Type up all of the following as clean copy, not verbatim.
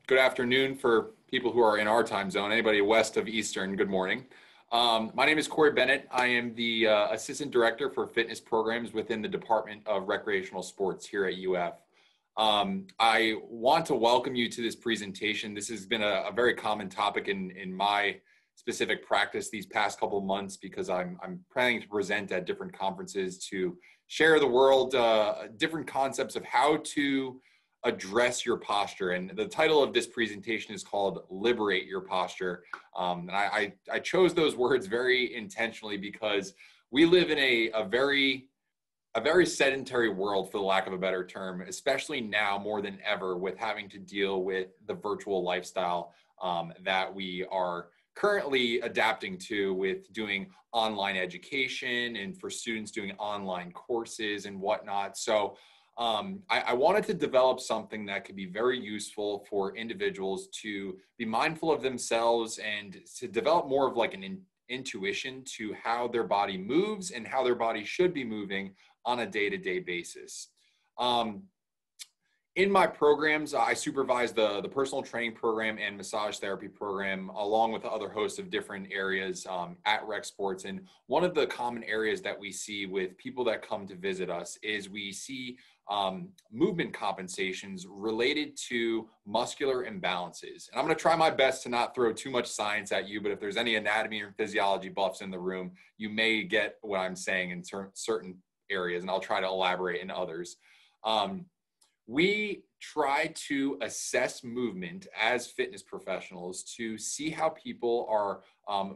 Good afternoon for people who are in our time zone. Anybody west of Eastern, good morning. My name is Corey Bennett. I am the Assistant Director for Fitness Programs within the Department of Recreational Sports here at UF. I want to welcome you to this presentation. This has been a very common topic in my specific practice these past couple of months because I'm planning to present at different conferences to share the world different concepts of how to address your posture. And the title of this presentation is called Liberate Your Posture. And I chose those words very intentionally because we live in a very sedentary world, for the lack of a better term, especially now more than ever with having to deal with the virtual lifestyle that we are currently adapting to with doing online education and for students doing online courses and whatnot. So I wanted to develop something that could be very useful for individuals to be mindful of themselves and to develop more of like an intuition to how their body moves and how their body should be moving on a day-to-day basis. In my programs, I supervise the personal training program and massage therapy program, along with a other host of different areas at Rec Sports. And one of the common areas that we see with people that come to visit us is we see movement compensations related to muscular imbalances. And I'm going to try my best to not throw too much science at you, but if there's any anatomy or physiology buffs in the room, you may get what I'm saying in certain areas, and I'll try to elaborate in others. We try to assess movement as fitness professionals to see how people are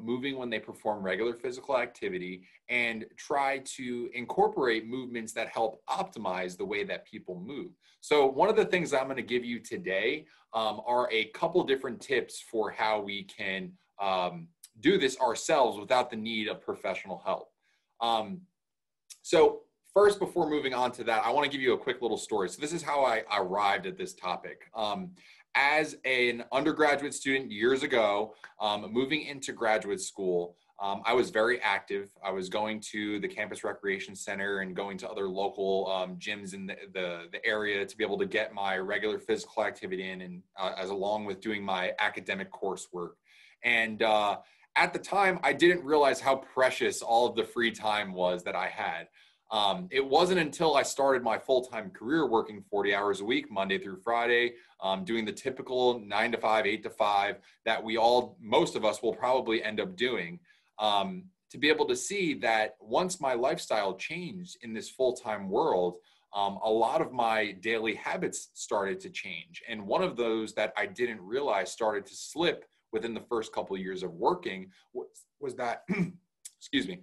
moving when they perform regular physical activity and try to incorporate movements that help optimize the way that people move. So one of the things I'm going to give you today are a couple different tips for how we can do this ourselves without the need of professional help. So first, before moving on to that, I want to give you a quick little story. So this is how I arrived at this topic. As an undergraduate student years ago, moving into graduate school, I was very active. I was going to the campus recreation center and going to other local gyms in the area to be able to get my regular physical activity in, and as along with doing my academic coursework. And at the time, I didn't realize how precious all of the free time was that I had. It wasn't until I started my full-time career working 40 hours a week, Monday through Friday, doing the typical 9 to 5, 8 to 5 that most of us will probably end up doing, to be able to see that once my lifestyle changed in this full-time world, a lot of my daily habits started to change. And one of those that I didn't realize started to slip within the first couple of years of working was that, excuse me,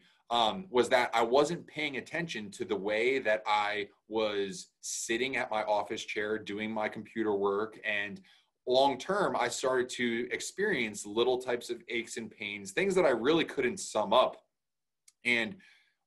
was that I wasn't paying attention to the way that I was sitting at my office chair doing my computer work. And long term, I started to experience little types of aches and pains, things that I really couldn't sum up. And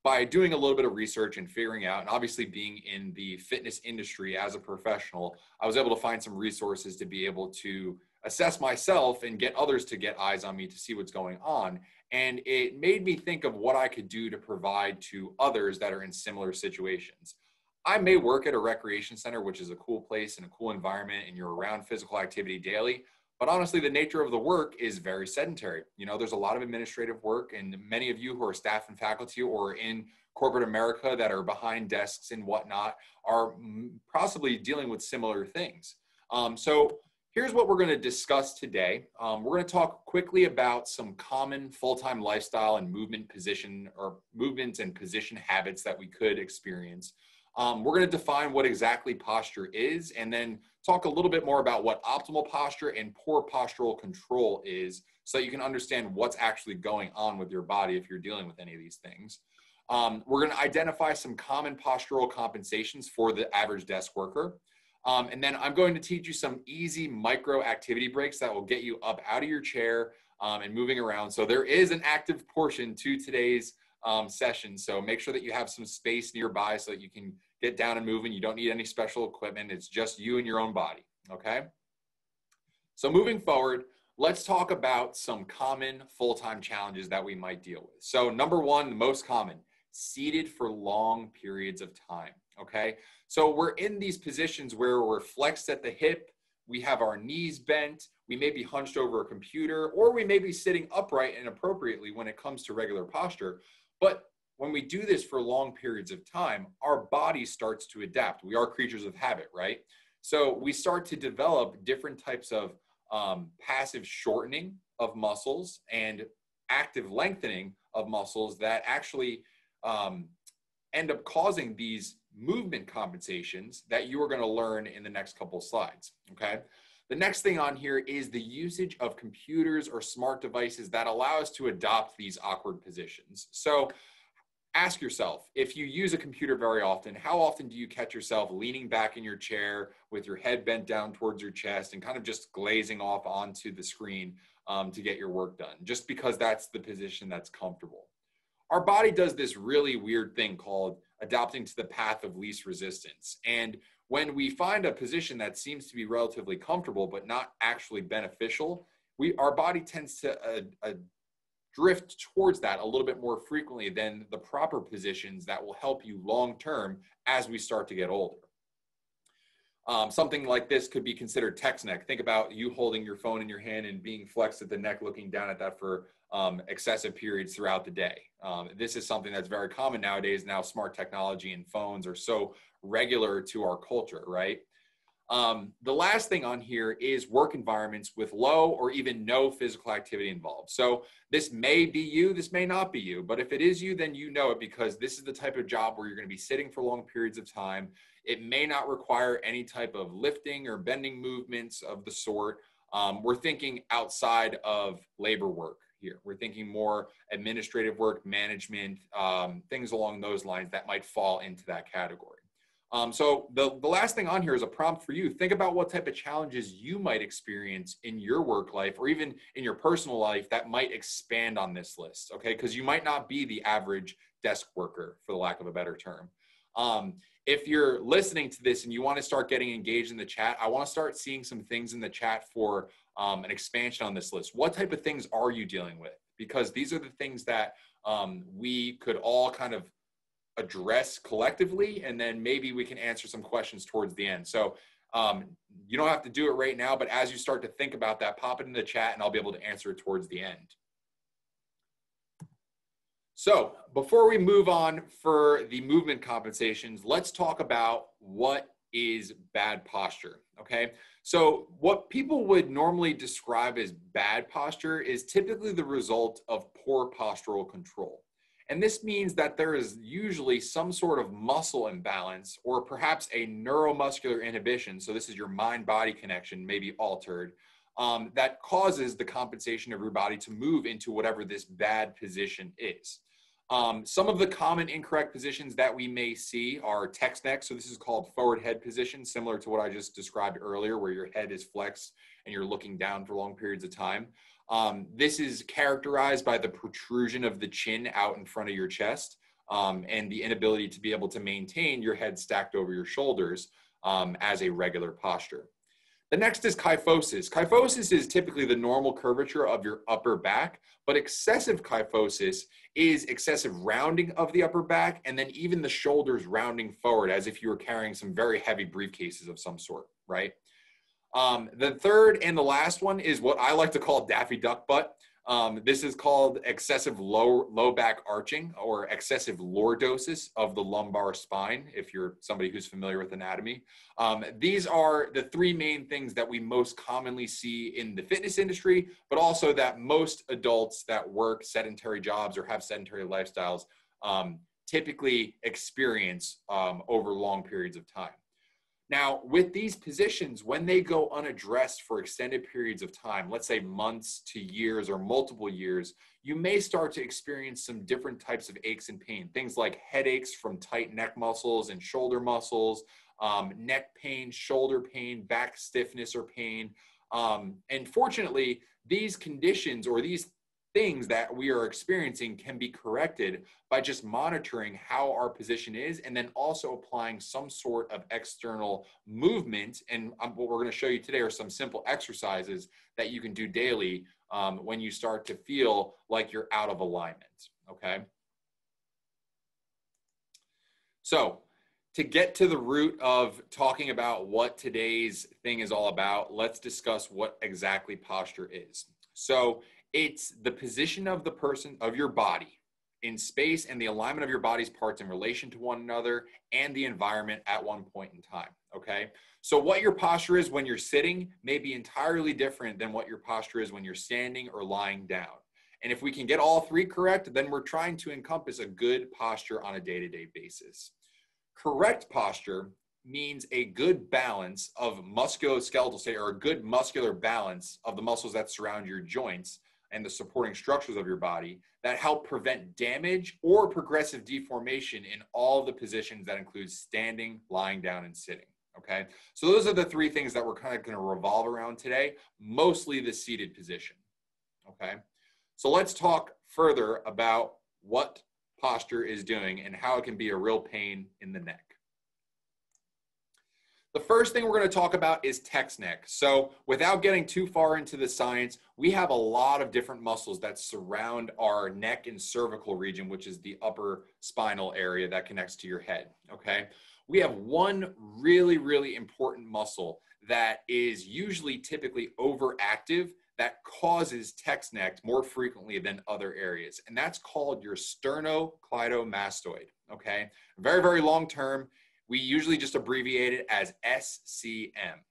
by doing a little bit of research and figuring out, and obviously being in the fitness industry as a professional, I was able to find some resources to be able to assess myself and get others to get eyes on me to see what's going on. And it made me think of what I could do to provide to others that are in similar situations. I may work at a recreation center, which is a cool place and a cool environment, and you're around physical activity daily. But honestly, the nature of the work is very sedentary. You know, there's a lot of administrative work, and many of you who are staff and faculty or in corporate America that are behind desks and whatnot are possibly dealing with similar things. So here's what we're going to discuss today. We're going to talk quickly about some common full-time lifestyle and movement and position habits that we could experience. We're going to define what exactly posture is, and then talk a little bit more about what optimal posture and poor postural control is, so that you can understand what's actually going on with your body if you're dealing with any of these things. We're going to identify some common postural compensations for the average desk worker. And then I'm going to teach you some easy micro activity breaks that will get you up out of your chair and moving around. So there is an active portion to today's session. So make sure that you have some space nearby so that you can get down and moving. You don't need any special equipment. It's just you and your own body, okay? So moving forward, let's talk about some common full-time challenges that we might deal with. So number one, the most common, seated for long periods of time, okay? So we're in these positions where we're flexed at the hip, we have our knees bent, we may be hunched over a computer, or we may be sitting upright and appropriately when it comes to regular posture. But when we do this for long periods of time, our body starts to adapt. We are creatures of habit, right? So we start to develop different types of passive shortening of muscles and active lengthening of muscles that actually end up causing these movement compensations that you are going to learn in the next couple of slides, okay? The next thing on here is the usage of computers or smart devices that allow us to adopt these awkward positions. So ask yourself, if you use a computer very often, how often do you catch yourself leaning back in your chair with your head bent down towards your chest and kind of just glazing off onto the screen to get your work done, just because that's the position that's comfortable? Our body does this really weird thing called adapting to the path of least resistance. And when we find a position that seems to be relatively comfortable but not actually beneficial, our body tends to drift towards that a little bit more frequently than the proper positions that will help you long term as we start to get older. Something like this could be considered Tex Neck. Think about you holding your phone in your hand and being flexed at the neck, looking down at that for excessive periods throughout the day. This is something that's very common nowadays. Now smart technology and phones are so regular to our culture, right? The last thing on here is work environments with low or even no physical activity involved. So this may be you, this may not be you, but if it is you, then you know it, because this is the type of job where you're going to be sitting for long periods of time. It may not require any type of lifting or bending movements of the sort. We're thinking outside of labor work here. We're thinking more administrative work, management, things along those lines that might fall into that category. So the last thing on here is a prompt for you. Think about what type of challenges you might experience in your work life or even in your personal life that might expand on this list, okay? Because you might not be the average desk worker, for the lack of a better term. If you're listening to this and you want to start getting engaged in the chat, I want to start seeing some things in the chat for an expansion on this list. What type of things are you dealing with? Because these are the things that we could all kind of address collectively, and then maybe we can answer some questions towards the end. So you don't have to do it right now, but as you start to think about that, pop it in the chat and I'll be able to answer it towards the end. So before we move on for the movement compensations, let's talk about what is bad posture, okay? So what people would normally describe as bad posture is typically the result of poor postural control. And this means that there is usually some sort of muscle imbalance or perhaps a neuromuscular inhibition. So this is your mind-body connection, maybe altered, that causes the compensation of your body to move into whatever this bad position is. Some of the common incorrect positions that we may see are Tex Neck. So this is called forward head position, similar to what I just described earlier, where your head is flexed and you're looking down for long periods of time. This is characterized by the protrusion of the chin out in front of your chest and the inability to be able to maintain your head stacked over your shoulders as a regular posture. The next is kyphosis. Kyphosis is typically the normal curvature of your upper back, but excessive kyphosis is excessive rounding of the upper back and then even the shoulders rounding forward as if you were carrying some very heavy briefcases of some sort, right? The third and the last one is what I like to call Daffy Duck butt. This is called excessive low back arching or excessive lordosis of the lumbar spine, if you're somebody who's familiar with anatomy. These are the three main things that we most commonly see in the fitness industry, but also that most adults that work sedentary jobs or have sedentary lifestyles typically experience over long periods of time. Now, with these positions, when they go unaddressed for extended periods of time, let's say months to years or multiple years, you may start to experience some different types of aches and pain. Things like headaches from tight neck muscles and shoulder muscles, neck pain, shoulder pain, back stiffness or pain. And fortunately, these conditions or these things that we are experiencing can be corrected by just monitoring how our position is and then also applying some sort of external movement. And what we're going to show you today are some simple exercises that you can do daily when you start to feel like you're out of alignment, okay? So To get to the root of talking about what today's thing is all about, let's discuss what exactly posture is. So it's the position of the person, of your body in space, and the alignment of your body's parts in relation to one another and the environment at one point in time, okay? So what your posture is when you're sitting may be entirely different than what your posture is when you're standing or lying down. And if we can get all three correct, then we're trying to encompass a good posture on a day-to-day basis. Correct posture means a good balance of musculoskeletal state, or a good muscular balance of the muscles that surround your joints and the supporting structures of your body that help prevent damage or progressive deformation in all the positions that include standing, lying down, and sitting. Okay, so those are the three things that we're kind of going to revolve around today, mostly the seated position. Okay, so let's talk further about what posture is doing and how it can be a real pain in the neck. The first thing we're going to talk about is Tex Neck. So without getting too far into the science, we have a lot of different muscles that surround our neck and cervical region, which is the upper spinal area that connects to your head, okay? We have one really, really important muscle that is usually typically overactive that causes Tex Neck more frequently than other areas. And that's called your sternocleidomastoid, okay? Very, very long term. We usually just abbreviate it as SCM.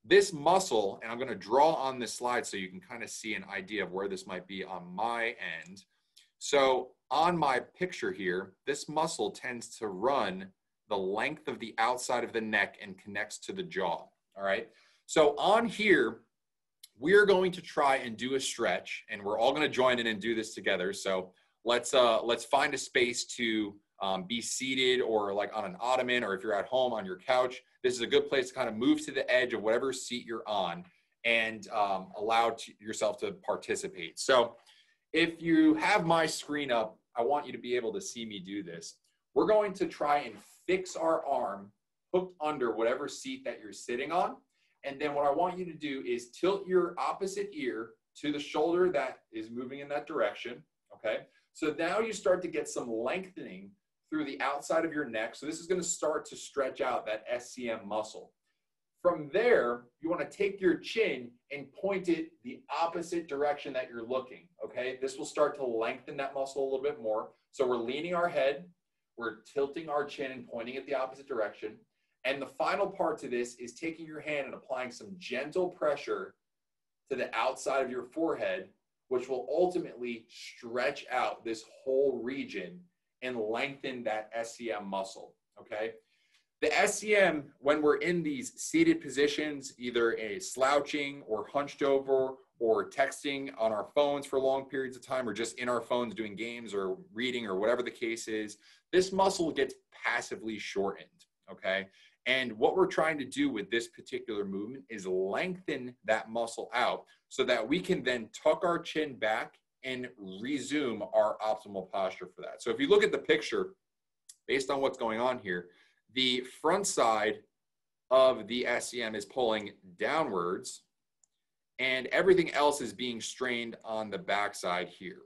This muscle, and I'm going to draw on this slide so you can kind of see an idea of where this might be on my end. So on my picture here, this muscle tends to run the length of the outside of the neck and connects to the jaw, all right? So on here, we're going to try and do a stretch, and we're all going to join in and do this together. So let's find a space to be seated, or like on an ottoman, or if you're at home on your couch. This is a good place to kind of move to the edge of whatever seat you're on and allow yourself to participate. So if you have my screen up, I want you to be able to see me do this. We're going to try and fix our arm hooked under whatever seat that you're sitting on. And then what I want you to do is tilt your opposite ear to the shoulder that is moving in that direction, okay? So now you start to get some lengthening through the outside of your neck. So this is going to start to stretch out that SCM muscle. From there, you want to take your chin and point it the opposite direction that you're looking, okay? This will start to lengthen that muscle a little bit more. So we're leaning our head, we're tilting our chin and pointing it the opposite direction. And the final part to this is taking your hand and applying some gentle pressure to the outside of your forehead, which will ultimately stretch out this whole region and lengthen that SCM muscle, okay? The SCM, when we're in these seated positions, either a slouching or hunched over or texting on our phones for long periods of time, or just in our phones doing games or reading or whatever the case is, this muscle gets passively shortened, okay? And what we're trying to do with this particular movement is lengthen that muscle out so that we can then tuck our chin back and resume our optimal posture for that. So if you look at the picture, based on what's going on here, the front side of the SCM is pulling downwards and everything else is being strained on the back side here.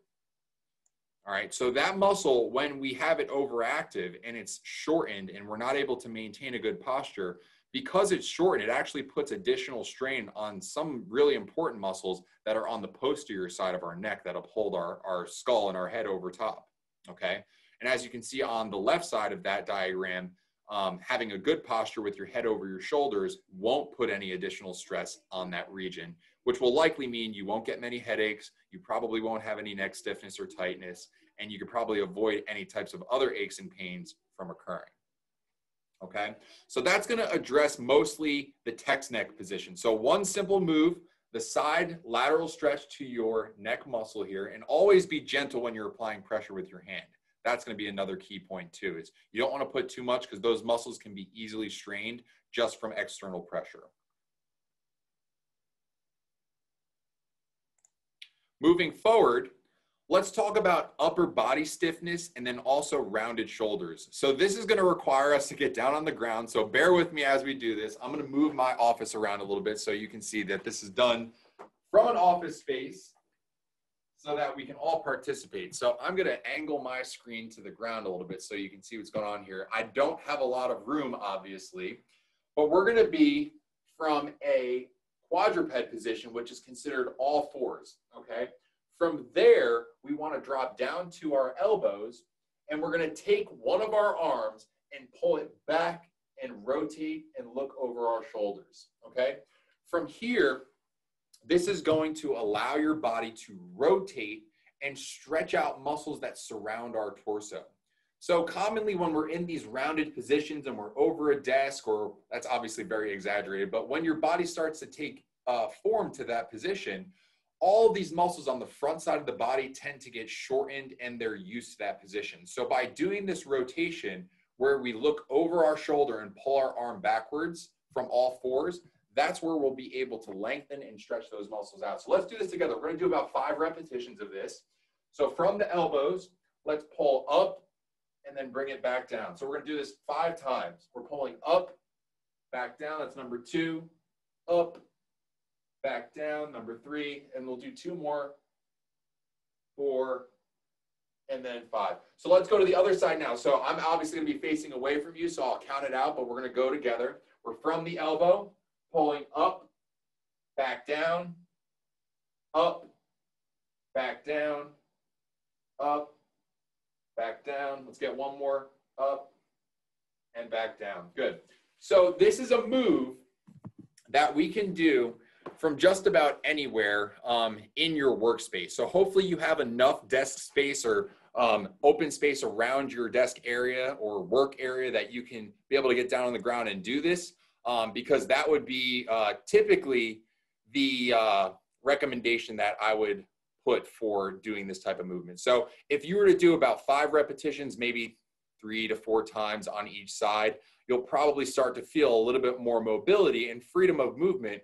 All right, so that muscle, when we have it overactive and it's shortened and we're not able to maintain a good posture, because it's shortened, it actually puts additional strain on some really important muscles that are on the posterior side of our neck that uphold our skull and our head over top, okay? And as you can see on the left side of that diagram, having a good posture with your head over your shoulders won't put any additional stress on that region, which will likely mean you won't get many headaches, you probably won't have any neck stiffness or tightness, and you could probably avoid any types of other aches and pains from occurring. Okay, so that's going to address mostly the Tex Neck position. So one simple move, the side lateral stretch to your neck muscle here, and always be gentle when you're applying pressure with your hand. That's going to be another key point too, is you don't want to put too much because those muscles can be easily strained just from external pressure. Moving forward, let's talk about upper body stiffness and then also rounded shoulders. So this is going to require us to get down on the ground. So bear with me as we do this. I'm going to move my office around a little bit so you can see that this is done from an office space. so that we can all participate. So I'm going to angle my screen to the ground a little bit so you can see what's going on here. I don't have a lot of room, obviously, but we're going to be from a quadruped position, which is considered all fours, okay? From there, we want to drop down to our elbows, and we're going to take one of our arms and pull it back and rotate and look over our shoulders, okay? From here, this is going to allow your body to rotate and stretch out muscles that surround our torso. So commonly when we're in these rounded positions and we're over a desk, or that's obviously very exaggerated, but when your body starts to take form to that position, all of these muscles on the front side of the body tend to get shortened and they're used to that position. So by doing this rotation where we look over our shoulder and pull our arm backwards from all fours, that's where we'll be able to lengthen and stretch those muscles out. So let's do this together. We're going to do about 5 repetitions of this. So from the elbows, let's pull up and then bring it back down. So we're going to do this 5 times. We're pulling up, back down. That's number 2. Up, back down. Number 3. And we'll do 2 more. 4, and then 5. So let's go to the other side now. So I'm obviously going to be facing away from you, so I'll count it out, but we're going to go together. We're from the elbow, pulling up, back down, up, back down, up, back down. Let's get one more. Up and back down. Good. So this is a move that we can do from just about anywhere in your workspace. So hopefully you have enough desk space or open space around your desk area or work area that you can be able to get down on the ground and do this, because that would be typically the recommendation that I would put for doing this type of movement. So if you were to do about 5 repetitions, maybe 3 to 4 times on each side, you'll probably start to feel a little bit more mobility and freedom of movement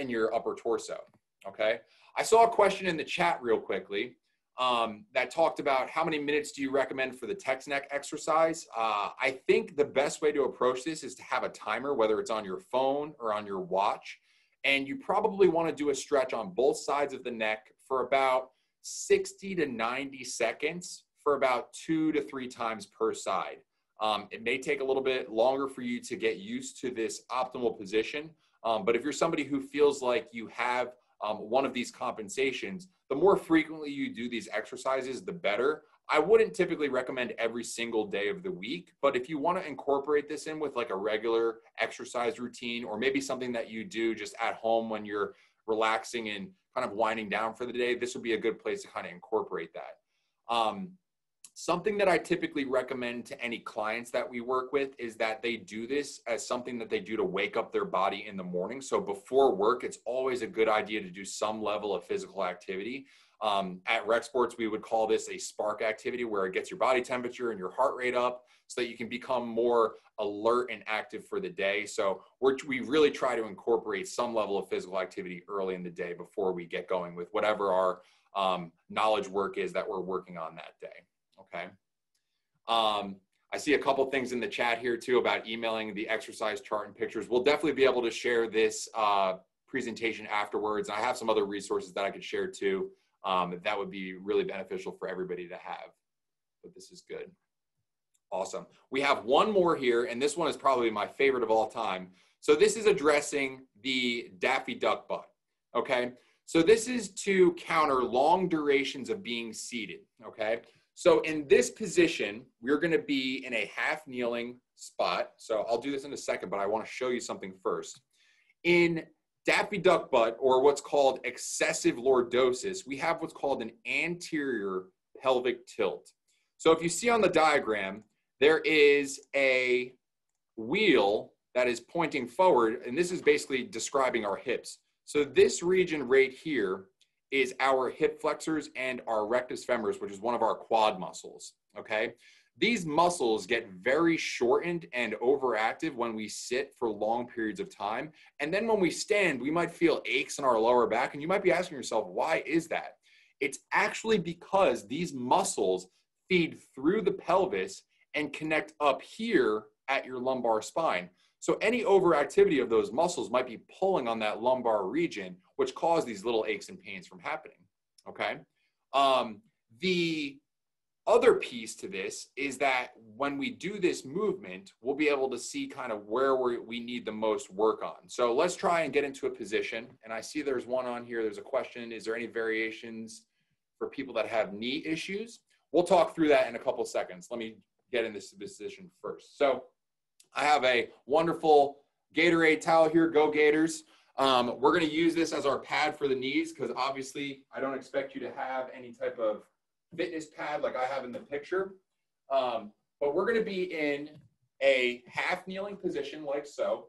in your upper torso, okay? I saw a question in the chat real quickly that talked about how many minutes do you recommend for the Tex Neck exercise. I think the best way to approach this is to have a timer, whether it's on your phone or on your watch, and you probably want to do a stretch on both sides of the neck for about 60 to 90 seconds for about 2 to 3 times per side. It may take a little bit longer for you to get used to this optimal position, but if you're somebody who feels like you have one of these compensations, the more frequently you do these exercises, the better. I wouldn't typically recommend every single day of the week, but if you want to incorporate this in with like a regular exercise routine, or maybe something that you do just at home when you're relaxing and kind of winding down for the day, this would be a good place to kind of incorporate that. Something that I typically recommend to any clients that we work with is that they do this as something that they do to wake up their body in the morning. So before work, it's always a good idea to do some level of physical activity. At Rec Sports, we would call this a spark activity, where it gets your body temperature and your heart rate up so that you can become more alert and active for the day. So we really try to incorporate some level of physical activity early in the day before we get going with whatever our knowledge work is that we're working on that day. Okay. I see a couple things in the chat here too about emailing the exercise chart and pictures. We'll definitely be able to share this presentation afterwards. And I have some other resources that I could share too. That would be really beneficial for everybody to have, but this is good. Awesome. We have one more here, and this one is probably my favorite of all time. So this is addressing the Daffy Duck butt. Okay. So this is to counter long durations of being seated. Okay. So in this position, we're going to be in a half kneeling spot. So I'll do this in a second, but I want to show you something first. In Daffy Duck butt, or what's called excessive lordosis, we have what's called an anterior pelvic tilt. So if you see on the diagram, there is a wheel that is pointing forward, and this is basically describing our hips. So this region right here is our hip flexors and our rectus femoris, which is one of our quad muscles, okay? These muscles get very shortened and overactive when we sit for long periods of time. And then when we stand, we might feel aches in our lower back, and you might be asking yourself, why is that? It's actually because these muscles feed through the pelvis and connect up here at your lumbar spine. So any overactivity of those muscles might be pulling on that lumbar region, which cause these little aches and pains from happening, okay? The other piece to this is that when we do this movement, we'll be able to see kind of where we need the most work on. So let's try and get into a position. And I see there's one on here. There's a question. Is there any variations for people that have knee issues? We'll talk through that in a couple seconds. Let me get in this position first. So I have a wonderful Gatorade towel here. Go Gators. We're going to use this as our pad for the knees because obviously I don't expect you to have any type of fitness pad like I have in the picture. But we're going to be in a half kneeling position like so.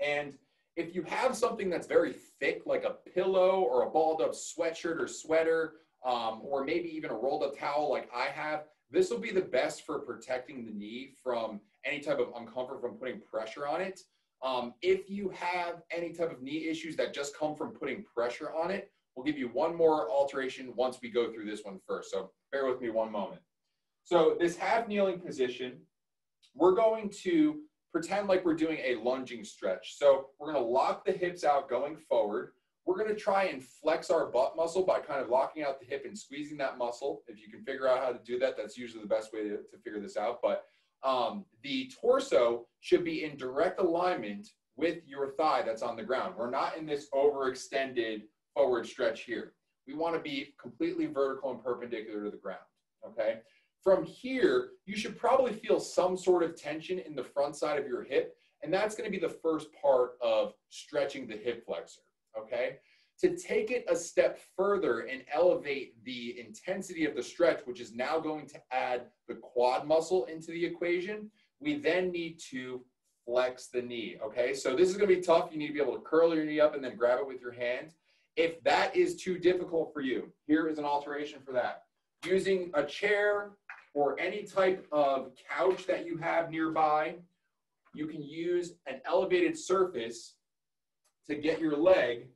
And if you have something that's very thick, like a pillow or a balled up sweatshirt or sweater, or maybe even a rolled up towel like I have, this will be the best for protecting the knee from any type of uncomfort from putting pressure on it. If you have any type of knee issues that just come from putting pressure on it, we'll give you one more alteration once we go through this one first. So bear with me one moment. So this half kneeling position, we're going to pretend like we're doing a lunging stretch. So we're going to lock the hips out going forward. We're going to try and flex our butt muscle by kind of locking out the hip and squeezing that muscle. If you can figure out how to do that, that's usually the best way to figure this out. But the torso should be in direct alignment with your thigh that's on the ground. We're not in this overextended forward stretch here. We want to be completely vertical and perpendicular to the ground, okay? From here, you should probably feel some sort of tension in the front side of your hip, and that's going to be the first part of stretching the hip flexor, okay? To take it a step further and elevate the intensity of the stretch, which is now going to add the quad muscle into the equation, we then need to flex the knee, okay? So this is going to be tough. You need to be able to curl your knee up and then grab it with your hand. If that is too difficult for you, here is an alteration for that. Using a chair or any type of couch that you have nearby, you can use an elevated surface to get your leg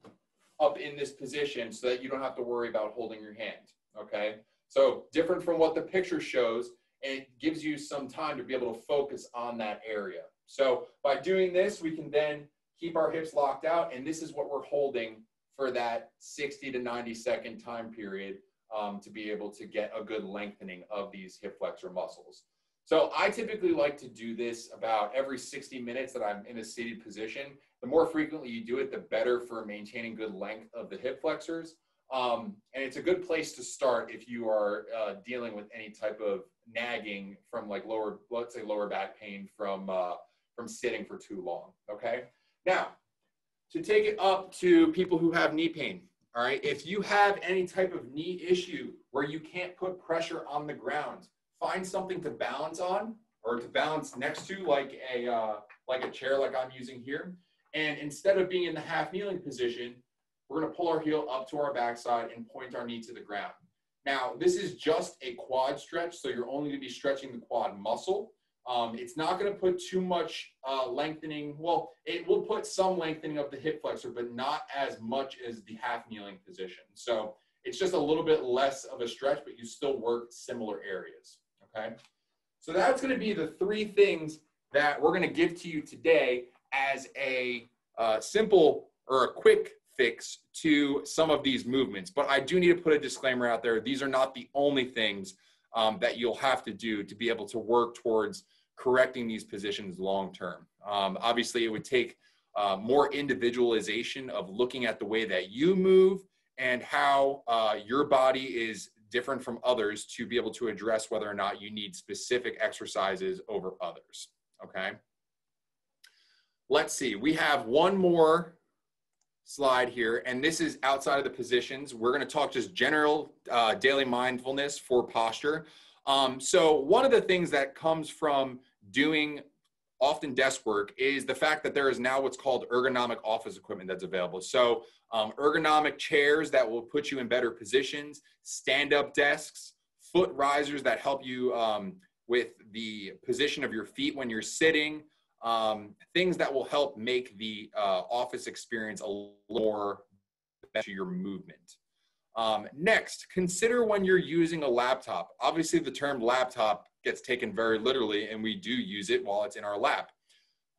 up in this position so that you don't have to worry about holding your hand, okay? So different from what the picture shows, and it gives you some time to be able to focus on that area. So by doing this, we can then keep our hips locked out, and this is what we're holding for that 60 to 90 second time period to be able to get a good lengthening of these hip flexor muscles. So I typically like to do this about every 60 minutes that I'm in a seated position. The more frequently you do it, the better for maintaining good length of the hip flexors. And it's a good place to start if you are dealing with any type of nagging from like let's say lower back pain from sitting for too long, okay? Now, to take it up to people who have knee pain, all right? If you have any type of knee issue where you can't put pressure on the ground, find something to balance on or to balance next to, like a chair like I'm using here. And instead of being in the half kneeling position, we're going to pull our heel up to our backside and point our knee to the ground. Now, this is just a quad stretch, so you're only going to be stretching the quad muscle. It's not going to put too much lengthening. Well, it will put some lengthening of the hip flexor, but not as much as the half kneeling position. So it's just a little bit less of a stretch, but you still work similar areas, okay? So that's going to be the three things that we're going to give to you today as a simple or a quick fix to some of these movements. But I do need to put a disclaimer out there. These are not the only things that you'll have to do to be able to work towards correcting these positions long term. Obviously, it would take more individualization of looking at the way that you move and how your body is different from others to be able to address whether or not you need specific exercises over others, okay? Let's see, we have one more slide here, and this is outside of the positions. We're going to talk just general daily mindfulness for posture. So one of the things that comes from doing often desk work is the fact that there is now what's called ergonomic office equipment that's available. So ergonomic chairs that will put you in better positions, stand-up desks, foot risers that help you with the position of your feet when you're sitting, things that will help make the office experience a little more to your movement. Next, consider when you're using a laptop. Obviously, the term laptop gets taken very literally, and we do use it while it's in our lap.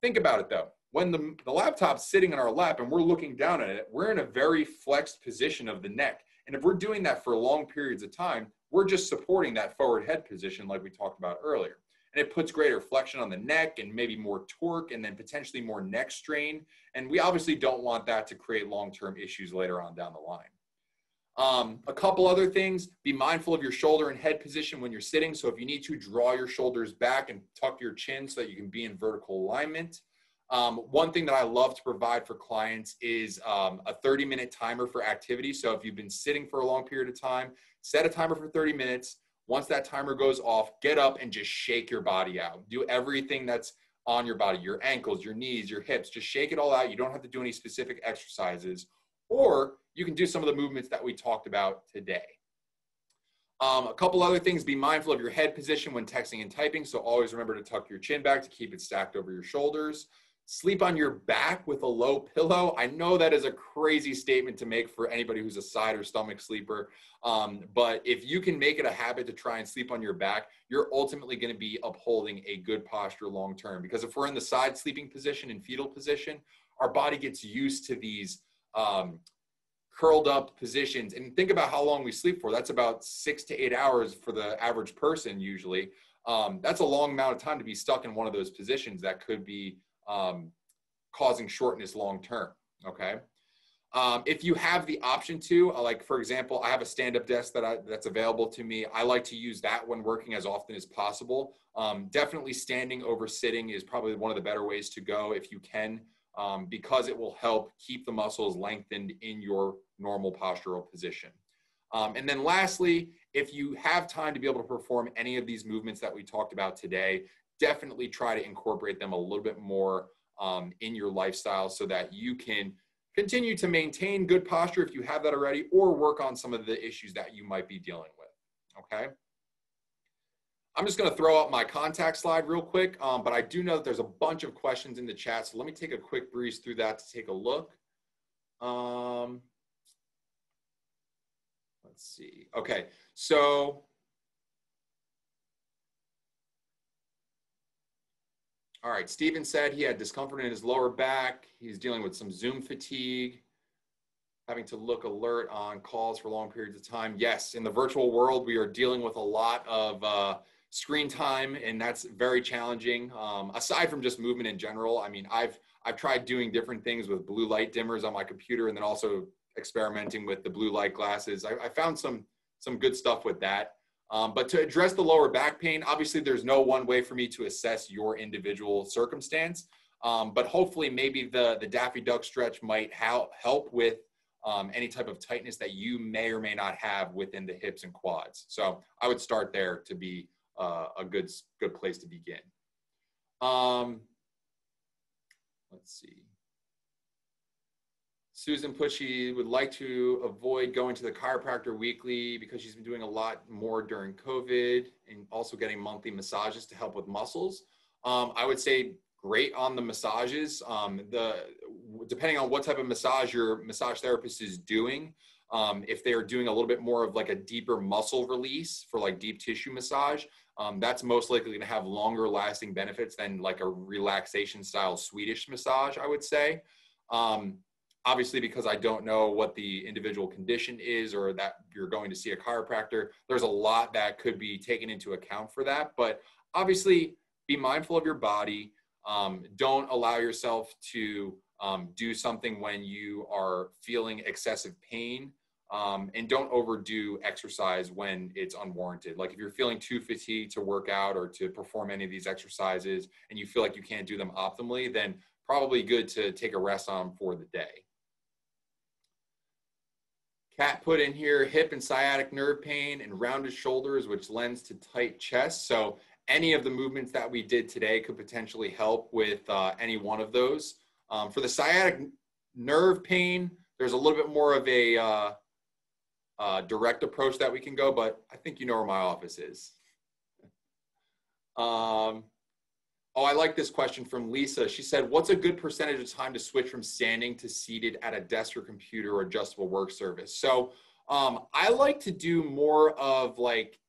Think about it, though. When the laptop's sitting in our lap and we're looking down at it, we're in a very flexed position of the neck. And if we're doing that for long periods of time, we're just supporting that forward head position like we talked about earlier. And it puts greater flexion on the neck and maybe more torque and then potentially more neck strain. And we obviously don't want that to create long-term issues later on down the line. A couple other things, be mindful of your shoulder and head position when you're sitting. So if you need to, draw your shoulders back and tuck your chin so that you can be in vertical alignment. One thing that I love to provide for clients is a 30-minute timer for activity. So if you've been sitting for a long period of time, set a timer for 30 minutes. Once that timer goes off, get up and just shake your body out. Do everything that's on your body, your ankles, your knees, your hips, just shake it all out. You don't have to do any specific exercises, or you can do some of the movements that we talked about today. A couple other things, be mindful of your head position when texting and typing. So always remember to tuck your chin back to keep it stacked over your shoulders. Sleep on your back with a low pillow. I know that is a crazy statement to make for anybody who's a side or stomach sleeper. But if you can make it a habit to try and sleep on your back, you're ultimately going to be upholding a good posture long term. Because if we're in the side sleeping position and fetal position, our body gets used to these curled up positions. And think about how long we sleep for. That's about 6 to 8 hours for the average person usually. That's a long amount of time to be stuck in one of those positions that could be causing shortness long term, okay? If you have the option to, like for example, I have a stand-up desk that's available to me. I like to use that when working as often as possible. Definitely standing over sitting is probably one of the better ways to go if you can, because it will help keep the muscles lengthened in your normal postural position. And then lastly, if you have time to be able to perform any of these movements that we talked about today, definitely try to incorporate them a little bit more in your lifestyle so that you can continue to maintain good posture if you have that already, or work on some of the issues that you might be dealing with, okay? I'm just gonna throw up my contact slide real quick, but I do know that there's a bunch of questions in the chat, so let me take a quick breeze through that to take a look. Let's see, okay, so, all right, Steven said he had discomfort in his lower back. He's dealing with some Zoom fatigue, having to look alert on calls for long periods of time. Yes, in the virtual world, we are dealing with a lot of screen time, and that's very challenging. Aside from just movement in general, I mean, I've tried doing different things with blue light dimmers on my computer, and then also experimenting with the blue light glasses. I found some good stuff with that. But to address the lower back pain, obviously there's no one way for me to assess your individual circumstance, but hopefully maybe the Daffy Duck stretch might help with any type of tightness that you may or may not have within the hips and quads. So I would start there to be a good place to begin. Let's see. Susan put she would like to avoid going to the chiropractor weekly because she's been doing a lot more during COVID and also getting monthly massages to help with muscles. I would say great on the massages. Depending on what type of massage your massage therapist is doing, if they're doing a little bit more of like a deeper muscle release for like deep tissue massage, that's most likely going to have longer lasting benefits than like a relaxation style Swedish massage, I would say. Obviously, because I don't know what the individual condition is or that you're going to see a chiropractor, there's a lot that could be taken into account for that. But obviously, be mindful of your body. Don't allow yourself to do something when you are feeling excessive pain. And don't overdo exercise when it's unwarranted. Like if you're feeling too fatigued to work out or to perform any of these exercises and you feel like you can't do them optimally, then probably good to take a rest on them for the day. Kat put in here hip and sciatic nerve pain and rounded shoulders, which lends to tight chest. So any of the movements that we did today could potentially help with any one of those. For the sciatic nerve pain, there's a little bit more of a direct approach that we can go, but I think you know where my office is. Oh, I like this question from Lisa. She said, what's a good percentage of time to switch from standing to seated at a desk or computer or adjustable work surface? So I like to do more of like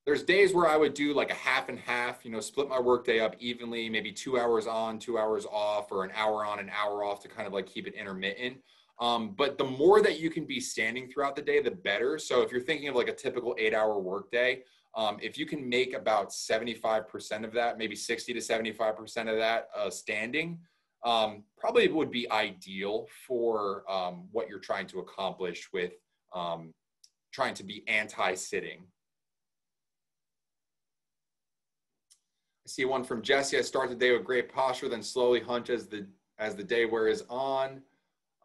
there's days where I would do like a half and half, you know, split my workday up evenly, maybe 2 hours on, 2 hours off, or an hour on, an hour off to kind of like keep it intermittent. But the more that you can be standing throughout the day, the better. So if you're thinking of like a typical 8-hour workday, if you can make about 75% of that, maybe 60 to 75% of that standing, probably would be ideal for what you're trying to accomplish with trying to be anti-sitting. I see one from Jesse. I start the day with great posture, then slowly hunch as the day wears on.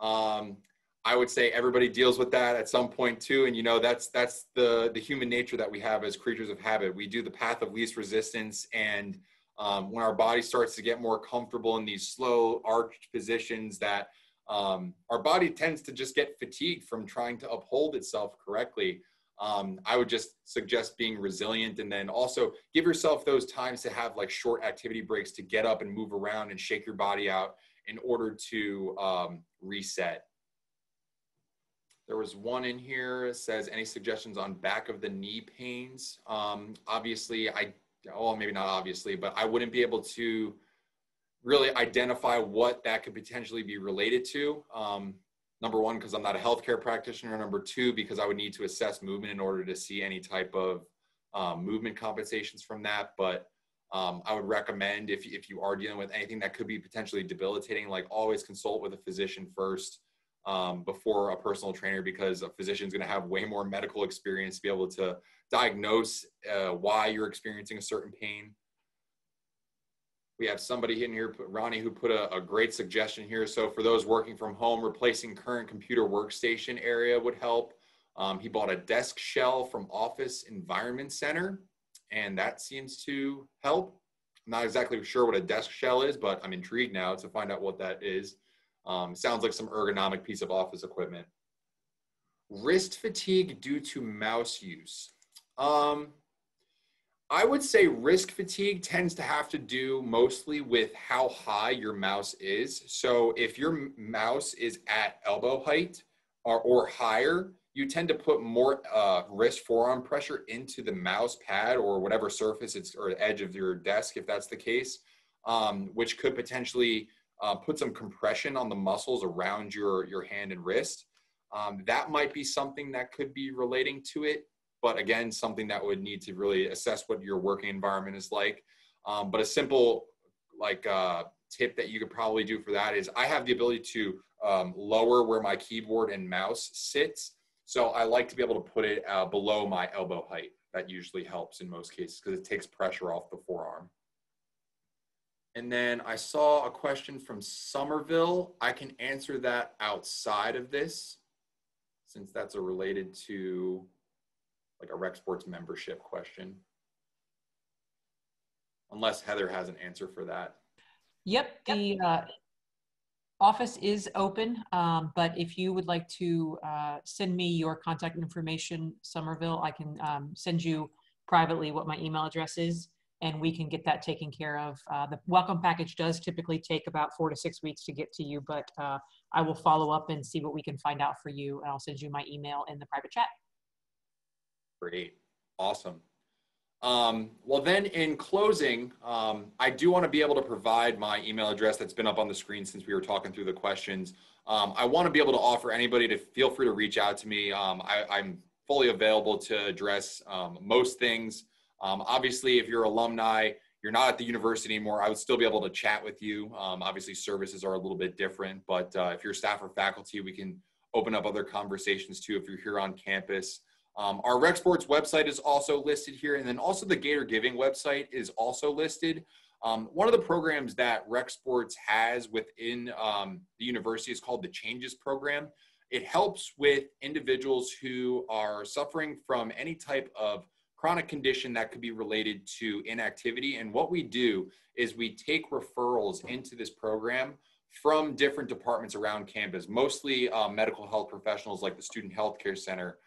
I would say everybody deals with that at some point too. And, you know, that's the human nature that we have as creatures of habit. We do the path of least resistance. And when our body starts to get more comfortable in these slow arched positions, that our body tends to just get fatigued from trying to uphold itself correctly. I would just suggest being resilient, and then also give yourself those times to have like short activity breaks to get up and move around and shake your body out in order to reset. There was one in here that says, any suggestions on back of the knee pains? Obviously, maybe not obviously, but I wouldn't be able to really identify what that could potentially be related to. Number one, because I'm not a healthcare practitioner. Number two, because I would need to assess movement in order to see any type of movement compensations from that. But I would recommend if you are dealing with anything that could be potentially debilitating, like always consult with a physician first before a personal trainer, because a physician is going to have way more medical experience to be able to diagnose why you're experiencing a certain pain. We have somebody in here, Ronnie, who put a great suggestion here. So for those working from home, replacing current computer workstation area would help. He bought a desk shell from Office Environment Center, and that seems to help. I'm not exactly sure what a desk shell is, but I'm intrigued now to find out what that is. Sounds like some ergonomic piece of office equipment. Wrist fatigue due to mouse use. I would say wrist fatigue tends to have to do mostly with how high your mouse is. So if your mouse is at elbow height or higher, you tend to put more wrist forearm pressure into the mouse pad or whatever surface it's, or edge of your desk, if that's the case, which could potentially put some compression on the muscles around your hand and wrist. That might be something that could be relating to it. But again, something that would need to really assess what your working environment is like. But a simple tip that you could probably do for that is I have the ability to lower where my keyboard and mouse sits. So I like to be able to put it below my elbow height. That usually helps in most cases because it takes pressure off the forearm. And then I saw a question from Somerville. I can answer that outside of this, since that's related to like a Rec Sports membership question. Unless Heather has an answer for that. Yep, the office is open, but if you would like to send me your contact information, Somerville, I can send you privately what my email address is, and we can get that taken care of. The welcome package does typically take about 4 to 6 weeks to get to you, but I will follow up and see what we can find out for you, and I'll send you my email in the private chat. Great. Awesome. Well, then in closing, I do want to be able to provide my email address that's been up on the screen since we were talking through the questions. I want to be able to offer anybody to feel free to reach out to me. I'm fully available to address most things. Obviously, if you're alumni, you're not at the university anymore, I would still be able to chat with you. Obviously, services are a little bit different, but if you're staff or faculty, we can open up other conversations too if you're here on campus. Our Rec Sports website is also listed here, and then also the Gator Giving website is also listed. One of the programs that Rec Sports has within the university is called the Changes Program. It helps with individuals who are suffering from any type of chronic condition that could be related to inactivity. And what we do is we take referrals into this program from different departments around campus, mostly medical health professionals like the Student Healthcare Center,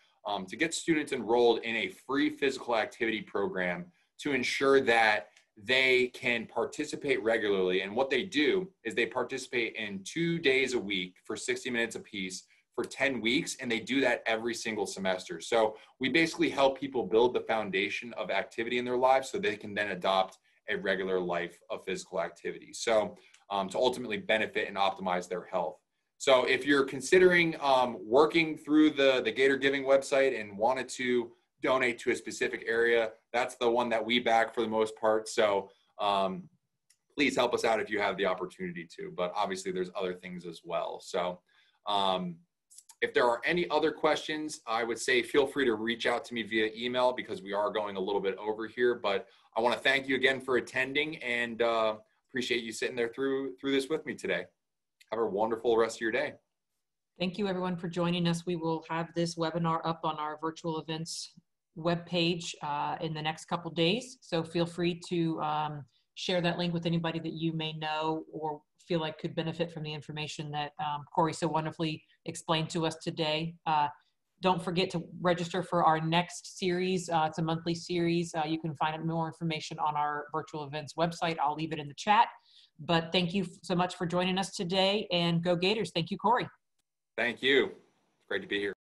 to get students enrolled in a free physical activity program to ensure that they can participate regularly. And what they do is they participate in 2 days a week for 60 minutes apiece for 10 weeks, and they do that every single semester. So we basically help people build the foundation of activity in their lives so they can then adopt a regular life of physical activity. So to ultimately benefit and optimize their health. So if you're considering working through the Gator Giving website and wanted to donate to a specific area, that's the one that we back for the most part. So please help us out if you have the opportunity to, but obviously there's other things as well. So if there are any other questions, I would say feel free to reach out to me via email because we are going a little bit over here, but I want to thank you again for attending and appreciate you sitting there through this with me today. Have a wonderful rest of your day. Thank you everyone for joining us. We will have this webinar up on our virtual events webpage in the next couple days. So feel free to share that link with anybody that you may know or feel like could benefit from the information that Corey so wonderfully explained to us today. Don't forget to register for our next series. It's a monthly series. You can find more information on our virtual events website. I'll leave it in the chat. But thank you so much for joining us today, and go Gators. Thank you, Corey. Thank you. It's great to be here.